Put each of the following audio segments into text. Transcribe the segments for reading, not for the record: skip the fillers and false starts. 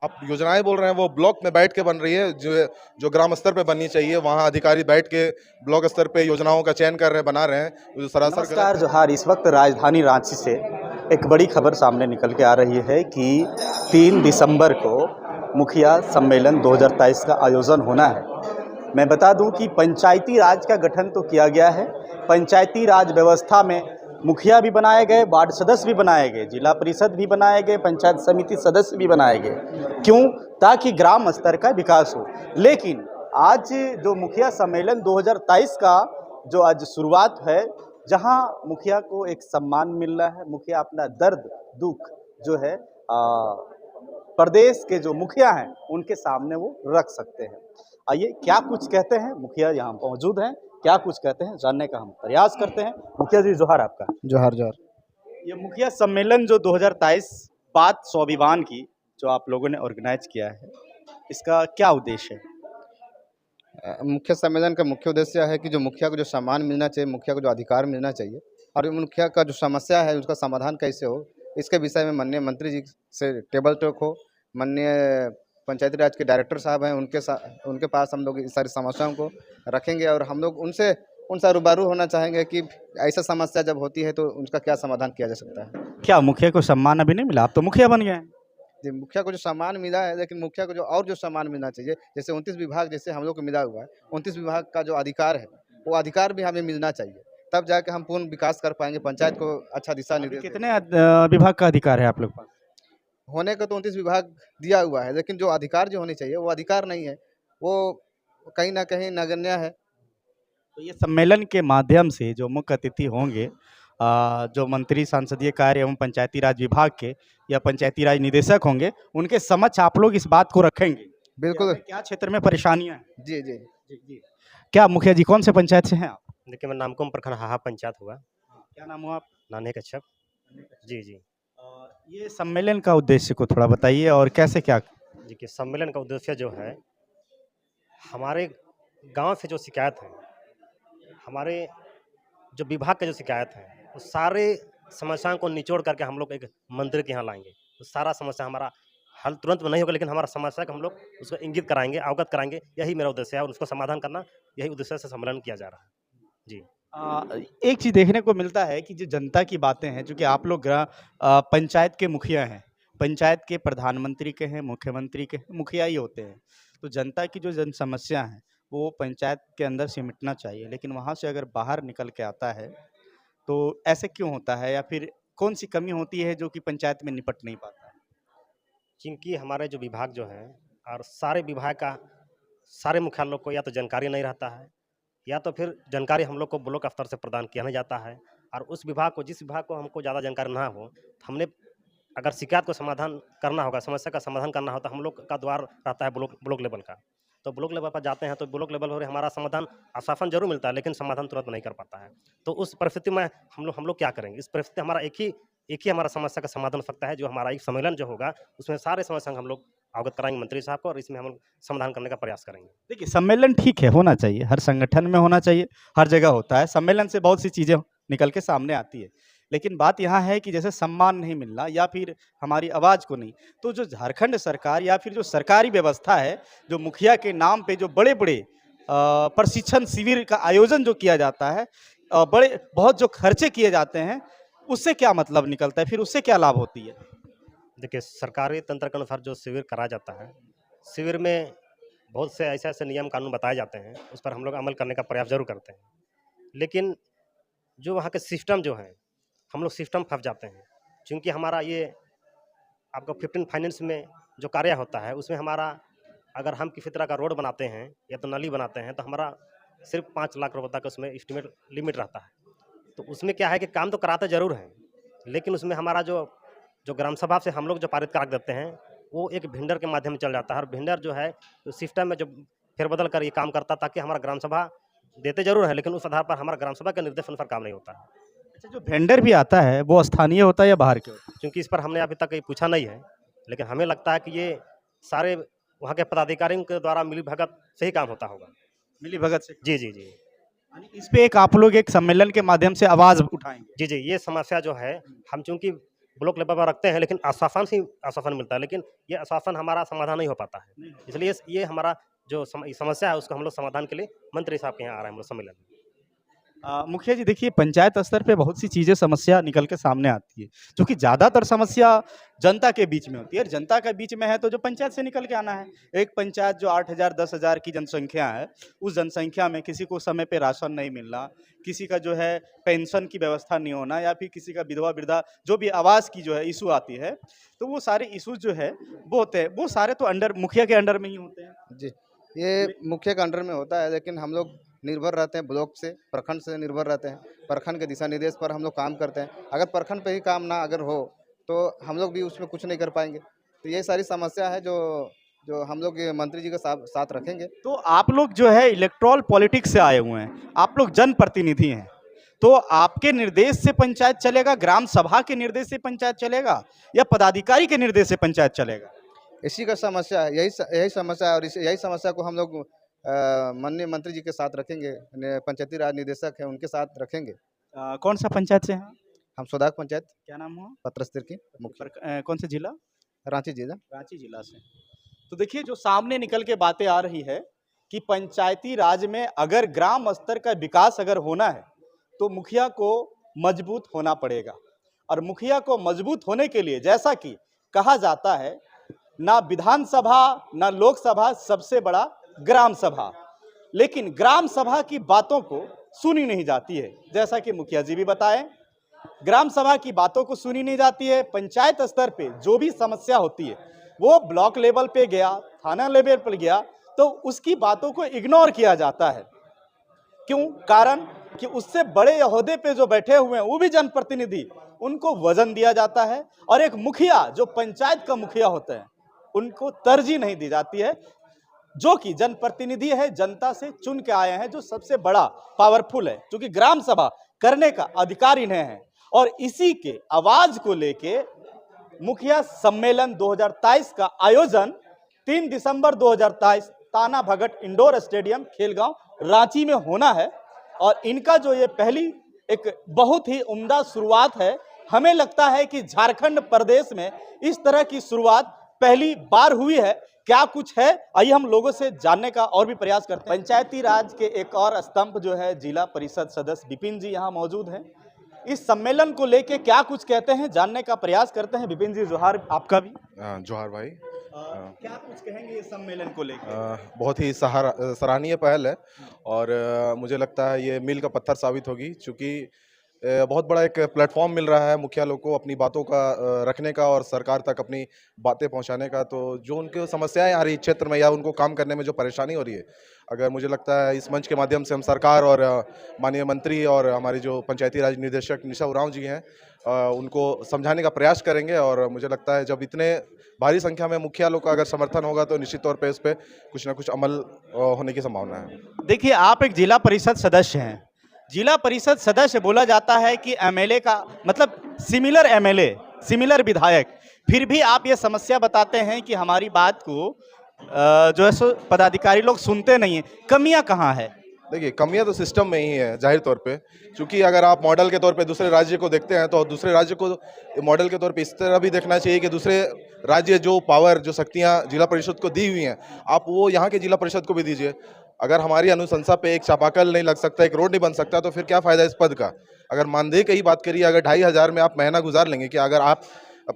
आप योजनाएं बोल रहे हैं वो ब्लॉक में बैठ के बन रही है, जो जो ग्राम स्तर पे बननी चाहिए, वहाँ अधिकारी बैठ के ब्लॉक स्तर पे योजनाओं का चयन कर रहे हैं, बना रहे हैं, जो सरासर गलत नमस्कार है। जोहार। इस वक्त राजधानी रांची से एक बड़ी खबर सामने निकल के आ रही है कि 3 दिसंबर को मुखिया सम्मेलन 2023 का आयोजन होना है। मैं बता दूं कि पंचायती राज का गठन तो किया गया है। पंचायती राज व्यवस्था में मुखिया भी बनाए गए, वार्ड सदस्य भी बनाए गए, जिला परिषद भी बनाए गए, पंचायत समिति सदस्य भी बनाए गए। क्यों? ताकि ग्राम स्तर का विकास हो। लेकिन आज जो मुखिया सम्मेलन 2023 का जो आज शुरुआत है, जहां मुखिया को एक सम्मान मिल रहा है, मुखिया अपना दर्द दुख जो है प्रदेश के जो मुखिया हैं उनके सामने वो रख सकते हैं। आइए क्या कुछ कहते हैं मुखिया, यहाँ मौजूद हैं, क्या कुछ कहते हैं जानने का हम प्रयास करते हैं। मुखिया जी जोहार आपका। जोहार जोहार। ये मुखिया सम्मेलन जो 2023 बात स्वाभिमान की जो आप लोगों ने ऑर्गेनाइज किया है, इसका क्या उद्देश्य है? मुख्य सम्मेलन का मुख्य उद्देश्य है कि जो मुखिया को जो सम्मान मिलना चाहिए, मुखिया को जो अधिकार मिलना चाहिए और ये मुखिया का जो समस्या है उसका समाधान कैसे हो, इसके विषय में माननीय मंत्री जी से टेबल टॉक हो। माननीय पंचायती राज के डायरेक्टर साहब हैं, उनके पास हम लोग इस सारी समस्याओं को रखेंगे और हम लोग उनसे रूबरू होना चाहेंगे कि ऐसा समस्या जब होती है तो उसका क्या समाधान किया जा सकता है। क्या मुखिया को सम्मान अभी नहीं मिला? आप तो मुखिया बन गए हैं। जी, मुखिया को जो सम्मान मिला है, लेकिन मुखिया को जो सम्मान मिलना चाहिए, जैसे 29 विभाग जैसे हम लोग को मिला हुआ है, 29 विभाग का जो अधिकार है वो अधिकार भी हमें मिलना चाहिए, तब जाके हम पूर्ण विकास कर पाएंगे, पंचायत को अच्छा दिशा निर्देश कितने विभाग का अधिकार है आप लोग पास? होने को तो 29 विभाग दिया हुआ है, लेकिन जो अधिकार जो होने चाहिए वो अधिकार नहीं है, वो कहीं ना कहीं नगण्य है। तो ये सम्मेलन के माध्यम से जो मुख्य अतिथि होंगे, जो मंत्री संसदीय कार्य एवं पंचायती राज विभाग के या पंचायती राज निदेशक होंगे, उनके समक्ष आप लोग इस बात को रखेंगे बिल्कुल। क्या क्षेत्र में परेशानियां हैं। जी जी। जी। क्या मुखिया जी कौन से पंचायत से हैं आप? देखिए, मैं नामकुम प्रखंड हाहा पंचायत हुआ। क्या नाम हुआ आप? नान्हे कच्छप। जी जी। ये सम्मेलन का उद्देश्य को थोड़ा बताइए और कैसे क्या? देखिए, सम्मेलन का उद्देश्य जो है, हमारे गांव से जो शिकायत है, हमारे जो विभाग के जो शिकायत है, वो सारे समस्याओं को निचोड़ करके हम लोग एक मंत्री के यहाँ लाएंगे। तो सारा समस्या हमारा हल तुरंत में नहीं होगा, लेकिन हमारा समस्या को हम लोग उसको इंगित कराएंगे, अवगत कराएंगे। यही मेरा उद्देश्य है और उसको समाधान करना, यही उद्देश्य से सम्मेलन किया जा रहा है। जी। एक चीज़ देखने को मिलता है कि जो जनता की बातें हैं, चूँकि आप लोग पंचायत के मुखिया हैं, पंचायत के प्रधानमंत्री के हैं, मुख्यमंत्री के मुखिया ही होते हैं, तो जनता की जो जन समस्या है वो पंचायत के अंदर सिमटना चाहिए, लेकिन वहाँ से अगर बाहर निकल के आता है तो ऐसे क्यों होता है, या फिर कौन सी कमी होती है जो कि पंचायत में निपट नहीं पाता है? क्योंकि हमारे जो विभाग जो हैं और सारे विभाग का सारे मुख्यालयों को या तो जानकारी नहीं रहता है, या तो फिर जानकारी हम लोग को ब्लॉक स्तर से प्रदान किया नहीं जाता है। और उस विभाग को, जिस विभाग को हमको ज़्यादा जानकारी ना हो, तो हमने अगर शिकायत को समाधान करना होगा, समस्या का समाधान करना हो, तो हम लोग का द्वार रहता है ब्लॉक लेवल का। तो ब्लॉक लेवल पर जाते हैं तो ब्लॉक लेवल पर हमारा समाधान आश्वासन जरूर मिलता है, लेकिन समाधान तुरंत नहीं कर पाता है। तो उस परिस्थिति में हम लोग क्या करेंगे? इस परिस्थिति हमारा एक ही हमारा समस्या का समाधान हो सकता है, जो हमारा एक सम्मेलन जो होगा उसमें सारे समस्या हम लोग अवगत कराएंगे मंत्री साहब को और इसमें हम लोग समाधान करने का प्रयास करेंगे। देखिए, सम्मेलन ठीक है, होना चाहिए, हर संगठन में होना चाहिए, हर जगह होता है। सम्मेलन से बहुत सी चीज़ें निकल के सामने आती है, लेकिन बात यहाँ है कि जैसे सम्मान नहीं मिलना या फिर हमारी आवाज़ को नहीं, तो जो झारखंड सरकार या फिर जो सरकारी व्यवस्था है, जो मुखिया के नाम पे जो बड़े-बड़े प्रशिक्षण शिविर का आयोजन जो किया जाता है, बड़े बहुत जो खर्चे किए जाते हैं, उससे क्या मतलब निकलता है, फिर उससे क्या लाभ होती है? देखिए, सरकारी तंत्र के अनुसार जो शिविर कराया जाता है, शिविर में बहुत से ऐसे नियम कानून बताए जाते हैं, उस पर हम लोग अमल करने का प्रयास जरूर करते हैं। लेकिन जो वहाँ के सिस्टम जो है, हम लोग सिस्टम फंस जाते हैं। क्योंकि हमारा ये आपका 15 फाइनेंस में जो कार्य होता है, उसमें हमारा अगर हम किसी तरह का रोड बनाते हैं या तो नाली बनाते हैं, तो हमारा सिर्फ 5 लाख रुपये तक उसमें एस्टिमेट लिमिट रहता है। तो उसमें क्या है कि काम तो कराते जरूर हैं, लेकिन उसमें हमारा जो ग्राम सभा से हम लोग जो पारित करा देते हैं, वो एक भेंडर के माध्यम से चल जाता है। और भेंडर जो है तो सिस्टम में जो फेरबदल कर ये काम करता, ताकि हमारा ग्राम सभा देते जरूर है, लेकिन उस आधार पर हमारा ग्राम सभा के निर्देश अनुसार काम नहीं होता है। अच्छा, जो वेंडर भी आता है वो स्थानीय होता है या बाहर के होता है? क्योंकि इस पर हमने अभी तक पूछा नहीं है, लेकिन हमें लगता है कि ये सारे वहाँ के पदाधिकारियों के द्वारा मिली भगत से ही काम होता होगा। मिली भगत से? जी जी जी। यानी इस पे एक आप लोग एक सम्मेलन के माध्यम से आवाज़ उठाएंगे? जी जी, ये समस्या जो है, हम चूँकि ब्लॉक लेवल पर रखते हैं, लेकिन आश्वासन से आश्वासन मिलता है, लेकिन ये आश्वासन हमारा समाधान नहीं हो पाता है। इसलिए ये हमारा जो समस्या है उसको हम लोग समाधान के लिए मंत्री साहब के यहाँ आ रहे हैं हम लोग सम्मेलन में। मुखिया जी देखिए, पंचायत स्तर पे बहुत सी चीज़ें समस्या निकल के सामने आती है, जो कि ज़्यादातर समस्या जनता के बीच में होती है। और जनता के बीच में है तो जो पंचायत से निकल के आना है। एक पंचायत जो 8,000 10,000 की जनसंख्या है, उस जनसंख्या में किसी को समय पे राशन नहीं मिलना, किसी का जो है पेंशन की व्यवस्था नहीं होना, या फिर किसी का विधवा वृद्धा जो भी आवास की जो है इशू आती है, तो वो सारे इशूज जो है वो होते हैं, वो सारे तो अंडर मुखिया के अंडर में ही होते हैं। जी, ये मुखिया के अंडर में होता है, लेकिन हम लोग निर्भर रहते हैं ब्लॉक से, प्रखंड से निर्भर रहते हैं। प्रखंड के दिशा निर्देश पर हम लोग काम करते हैं। अगर प्रखंड पे ही काम ना अगर हो तो हम लोग भी उसमें कुछ नहीं कर पाएंगे। तो ये सारी समस्या है जो जो हम लोग ये मंत्री जी के साथ रखेंगे। तो आप लोग जो है इलेक्ट्रॉल पॉलिटिक्स से आए हुए हैं, आप लोग जनप्रतिनिधि हैं, तो आपके निर्देश से पंचायत चलेगा, ग्राम सभा के निर्देश से पंचायत चलेगा, या पदाधिकारी के निर्देश से पंचायत चलेगा? इसी का समस्या है, यही समस्या है, और यही समस्या को हम लोग माननीय मंत्री जी के साथ रखेंगे। पंचायती राज निदेशक है उनके साथ रखेंगे। कौन सा पंचायत से हैं? हम सोदाग पंचायत क्या नाम हुआ? पत्रस्तर की मुख्य कौन सा जिला? रांची जिला। रांची जिला से। तो देखिए, जो सामने निकल के बातें आ रही है कि पंचायती राज में अगर ग्राम स्तर का विकास अगर होना है तो मुखिया को मजबूत होना पड़ेगा। और मुखिया को मजबूत होने के लिए, जैसा कि कहा जाता है, ना विधानसभा ना लोकसभा, सबसे बड़ा ग्राम सभा। लेकिन ग्राम सभा की बातों को सुनी नहीं जाती है, जैसा कि मुखिया जी भी बताएं, ग्राम सभा की बातों को सुनी नहीं जाती है। पंचायत स्तर पे जो भी समस्या होती है वो ब्लॉक लेवल पे गया, थाना लेवल पर गया, तो उसकी बातों को इग्नोर किया जाता है। क्यों? कारण कि उससे बड़े ओहदे पे जो बैठे हुए हैं वो भी जनप्रतिनिधि, उनको वजन दिया जाता है, और एक मुखिया जो पंचायत का मुखिया होता है उनको तरजीह नहीं दी जाती है, जो कि जनप्रतिनिधि है, जनता से चुन के आए हैं, जो सबसे बड़ा पावरफुल है, क्योंकि ग्राम सभा करने का अधिकार इन्हें है। और इसी के आवाज को लेके मुखिया सम्मेलन 2023 का आयोजन 3 दिसंबर 2023 ताना भगत इंडोर स्टेडियम खेलगांव रांची में होना है। और इनका जो ये पहली एक बहुत ही उम्दा शुरुआत है। हमें लगता है कि झारखंड प्रदेश में इस तरह की शुरुआत पहली बार हुई है। क्या कुछ है, आइए हम लोगों से जानने का और भी प्रयास करते हैं। पंचायती राज के एक और स्तंभ जो है जिला परिषद सदस्य विपिन जी यहाँ मौजूद हैं। इस सम्मेलन को लेके क्या कुछ कहते हैं, जानने का प्रयास करते हैं। विपिन जी, जोहार आपका भी। जोहार भाई। क्या कुछ कहेंगे इस सम्मेलन को लेकर? बहुत ही सराहनीय पहल है, और मुझे लगता है ये मील का पत्थर साबित होगी, क्योंकि बहुत बड़ा एक प्लेटफॉर्म मिल रहा है मुखिया लोग को अपनी बातों का रखने का और सरकार तक अपनी बातें पहुंचाने का। तो जो उनके समस्याएं आ रही क्षेत्र में या उनको काम करने में जो परेशानी हो रही है, अगर मुझे लगता है इस मंच के माध्यम से हम सरकार और माननीय मंत्री और हमारी जो पंचायती राज निदेशक निशा उरांव जी हैं उनको समझाने का प्रयास करेंगे। और मुझे लगता है जब इतने भारी संख्या में मुखिया लोग का अगर समर्थन होगा तो निश्चित तौर पे इस पर कुछ ना कुछ अमल होने की संभावना है। देखिए, आप एक जिला परिषद सदस्य हैं। जिला परिषद सदस्य बोला जाता है कि एमएलए का मतलब सिमिलर एमएलए, सिमिलर विधायक, फिर भी आप ये समस्या बताते हैं कि हमारी बात को जो है सो पदाधिकारी लोग सुनते नहीं हैं। कमियां कहाँ है? देखिए, कमियां तो सिस्टम में ही है जाहिर तौर पे, क्योंकि अगर आप मॉडल के तौर पे दूसरे राज्य को देखते हैं तो दूसरे राज्य को मॉडल के तौर पे इस तरह भी देखना चाहिए कि दूसरे राज्य जो पावर, जो शक्तियां जिला परिषद को दी हुई हैं, आप वो यहाँ के जिला परिषद को भी दीजिए। अगर हमारी अनुशंसा पे एक चापाकल नहीं लग सकता, एक रोड नहीं बन सकता, तो फिर क्या फ़ायदा इस पद का। अगर मानदेय की ही बात करिए, अगर 2,500 में आप महीना गुजार लेंगे, कि अगर आप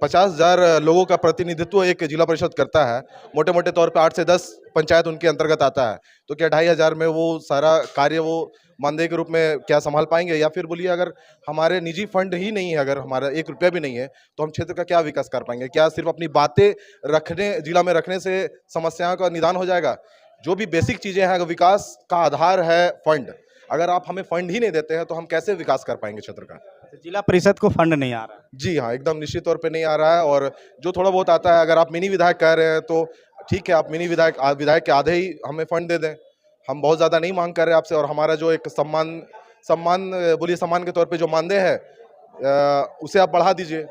50,000 लोगों का प्रतिनिधित्व एक जिला परिषद करता है, मोटे मोटे तौर पे 8 से 10 पंचायत उनके अंतर्गत आता है, तो क्या 2,500 में वो सारा कार्य वो मानदेय के रूप में क्या संभाल पाएंगे? या फिर बोलिए, अगर हमारे निजी फंड ही नहीं है, अगर हमारा 1 रुपया भी नहीं है, तो हम क्षेत्र का क्या विकास कर पाएंगे? क्या सिर्फ अपनी बातें रखने, जिला में रखने से समस्याओं का निदान हो जाएगा? जो भी बेसिक चीज़ें हैं, विकास का आधार है फंड। अगर आप हमें फंड ही नहीं देते हैं तो हम कैसे विकास कर पाएंगे क्षेत्र का? जिला परिषद को फंड नहीं आ रहा? जी हाँ, एकदम निश्चित तौर पे नहीं आ रहा है। और जो थोड़ा बहुत आता है, अगर आप मिनी विधायक कह रहे हैं तो ठीक है, आप मिनी विधायक के आधे ही हमें फंड दे दें। हम बहुत ज़्यादा नहीं मांग कर रहे आपसे, और हमारा जो एक सम्मान बोलिए सम्मान के तौर पे जो मानदेय है उसे आप बढ़ा दीजिए।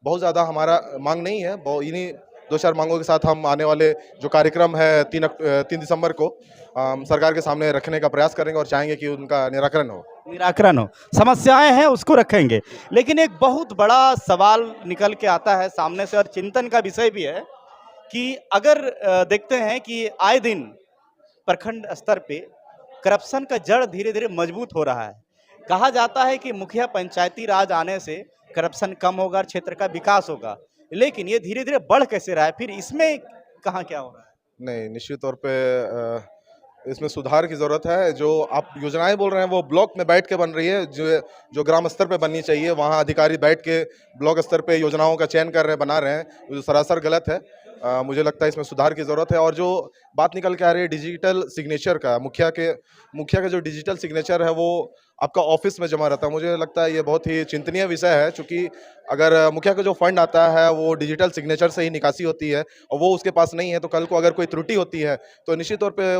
बहुत ज़्यादा हमारा मांग नहीं है, इन्हीं 2-4 मांगों के साथ हम आने वाले जो कार्यक्रम है 3 दिसंबर को सरकार के सामने रखने का प्रयास करेंगे और चाहेंगे कि उनका निराकरण हो। निराकरण हो, समस्याएं हैं उसको रखेंगे। लेकिन एक बहुत बड़ा सवाल निकल के आता है सामने से और चिंतन का विषय भी है कि अगर देखते हैं कि आए दिन प्रखंड स्तर पे करप्शन का जड़ धीरे धीरे मजबूत हो रहा है। कहा जाता है कि मुखिया पंचायती राज आने से करप्शन कम होगा और क्षेत्र का विकास होगा, लेकिन ये धीरे धीरे बढ़ कैसे रहा है, फिर इसमें कहाँ क्या हो रहा है? नहीं, निश्चित तौर पे इसमें सुधार की ज़रूरत है। जो आप योजनाएं बोल रहे हैं वो ब्लॉक में बैठ के बन रही है, जो ग्राम स्तर पे बननी चाहिए, वहाँ अधिकारी बैठ के ब्लॉक स्तर पे योजनाओं का चयन कर रहे हैं, बना रहे हैं, जो सरासर गलत है। मुझे लगता है इसमें सुधार की ज़रूरत है। और जो बात निकल के आ रही है डिजिटल सिग्नेचर का, मुखिया का जो डिजिटल सिग्नेचर है वो आपका ऑफिस में जमा रहता है, मुझे लगता है ये बहुत ही चिंतनीय विषय है। चूँकि अगर मुखिया का जो फंड आता है वो डिजिटल सिग्नेचर से ही निकासी होती है और वो उसके पास नहीं है, तो कल को अगर कोई त्रुटि होती है तो निश्चित तौर पे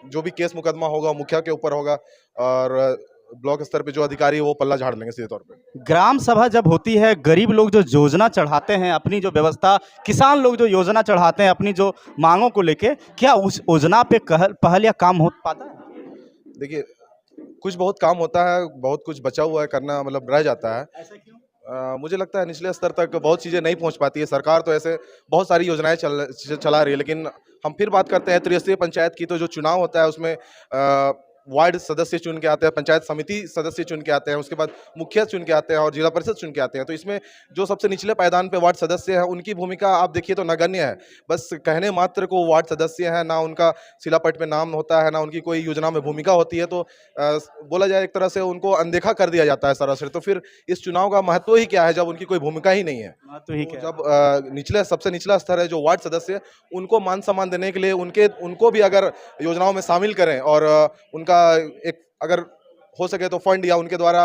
जो भी केस मुकदमा होगा मुखिया के ऊपर होगा और ब्लॉक स्तर पे जो अधिकारी है वो पल्ला झाड़ लेंगे सीधे तौर पे। ग्राम सभा जब होती है, गरीब लोग जो योजना चढ़ाते हैं अपनी जो व्यवस्था, किसान लोग जो योजना चढ़ाते हैं अपनी जो मांगों को लेके, क्या उस योजना पे पहल या काम हो पाता है? देखिए, कुछ बहुत काम होता है, बहुत कुछ बचा हुआ है करना, मतलब रह जाता है। ऐसा क्यों? मुझे लगता है निचले स्तर तक बहुत चीज़ें नहीं पहुंच पाती है। सरकार तो ऐसे बहुत सारी योजनाएं चला रही है, लेकिन हम फिर बात करते हैं त्रिस्तरीय पंचायत की, तो जो चुनाव होता है उसमें वार्ड सदस्य चुन के आते हैं, पंचायत समिति सदस्य चुन के आते हैं, उसके बाद मुखिया चुन के आते हैं और जिला परिषद चुन के आते हैं। तो इसमें जो सबसे निचले पायदान पे वार्ड सदस्य हैं उनकी भूमिका आप देखिए तो नगण्य है। बस कहने मात्र को वार्ड सदस्य हैं, ना उनका शिलापट में नाम होता है, ना उनकी कोई योजना में भूमिका होती है। तो बोला जाए एक तरह से उनको अनदेखा कर दिया जाता है सरासर। तो फिर इस चुनाव का महत्व ही क्या है जब उनकी कोई भूमिका ही नहीं है। तो ही क्या? जब सबसे निचला स्तर है जो वार्ड सदस्य, उनको मान सम्मान देने के लिए उनको भी अगर योजनाओं में शामिल करें और उनका एक अगर हो सके तो फंड या उनके द्वारा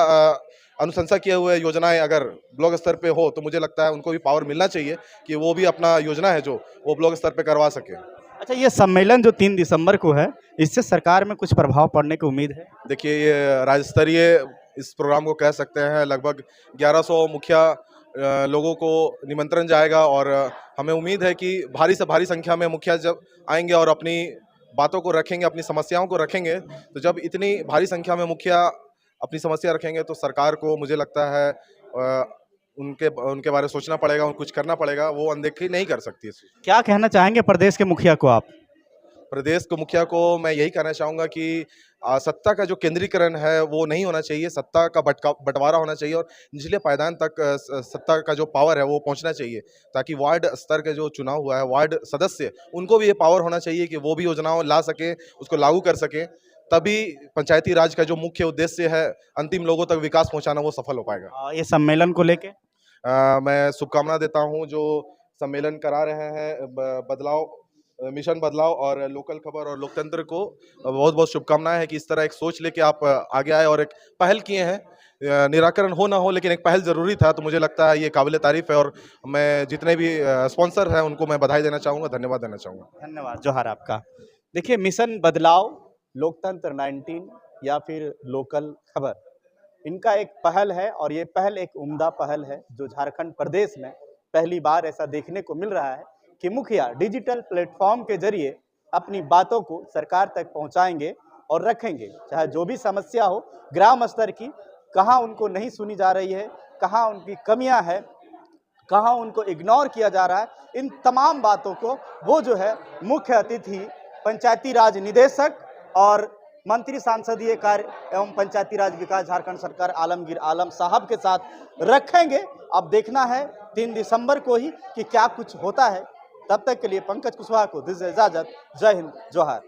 अनुशंसा किए हुए योजनाएं अगर ब्लॉक स्तर पे हो, तो मुझे लगता है उनको भी पावर मिलना चाहिए कि वो भी अपना योजना है जो वो ब्लॉक स्तर पे करवा सके। अच्छा, ये सम्मेलन जो 3 दिसंबर को है, इससे सरकार में कुछ प्रभाव पड़ने की उम्मीद है? देखिए, ये राज्य स्तरीय इस प्रोग्राम को कह सकते हैं। लगभग 1100 मुखिया लोगों को निमंत्रण जाएगा और हमें उम्मीद है कि भारी से भारी संख्या में मुखिया जब आएंगे और अपनी बातों को रखेंगे, अपनी समस्याओं को रखेंगे, तो जब इतनी भारी संख्या में मुखिया अपनी समस्या रखेंगे तो सरकार को मुझे लगता है उनके बारे में सोचना पड़ेगा, कुछ करना पड़ेगा। वो अनदेखी नहीं कर सकती इस चीज़। क्या कहना चाहेंगे प्रदेश के मुखिया को आप? प्रदेश के मुखिया को मैं यही कहना चाहूँगा कि सत्ता का जो केंद्रीकरण है वो नहीं होना चाहिए, सत्ता का बंटवारा होना चाहिए और निचले पायदान तक सत्ता का जो पावर है वो पहुंचना चाहिए, ताकि वार्ड स्तर के जो चुनाव हुआ है वार्ड सदस्य, उनको भी ये पावर होना चाहिए कि वो भी योजनाओं ला सके, उसको लागू कर सके। तभी पंचायती राज का जो मुख्य उद्देश्य है अंतिम लोगों तक विकास पहुँचाना, वो सफल हो पाएगा। ये सम्मेलन को लेके मैं शुभकामना देता हूँ जो सम्मेलन करा रहे हैं मिशन बदलाव और लोकल खबर और लोकतंत्र को बहुत बहुत शुभकामनाएं है कि इस तरह एक सोच लेके आप आगे आए और एक पहल किए हैं। निराकरण हो ना हो, लेकिन एक पहल ज़रूरी था, तो मुझे लगता है ये काबिल तारीफ है और मैं जितने भी स्पॉन्सर हैं उनको मैं बधाई देना चाहूँगा, धन्यवाद देना चाहूँगा। धन्यवाद, जोहार आपका। देखिए, मिशन बदलाव, लोकतंत्र 19 या फिर लोकल खबर, इनका एक पहल है और ये पहल एक उम्दा पहल है जो झारखंड प्रदेश में पहली बार ऐसा देखने को मिल रहा है कि मुखिया डिजिटल प्लेटफॉर्म के जरिए अपनी बातों को सरकार तक पहुंचाएंगे और रखेंगे, चाहे जो भी समस्या हो ग्राम स्तर की, कहाँ उनको नहीं सुनी जा रही है, कहाँ उनकी कमियां हैं, कहाँ उनको इग्नोर किया जा रहा है, इन तमाम बातों को वो जो है मुख्य अतिथि पंचायती राज निदेशक और मंत्री संसदीय कार्य एवं पंचायती राज विकास झारखंड सरकार आलमगीर आलम साहब के साथ रखेंगे। अब देखना है 3 दिसंबर को ही कि क्या कुछ होता है। तब तक के लिए पंकज कुशवाहा को दीजिए इजाजत। जय हिंद, जोहार।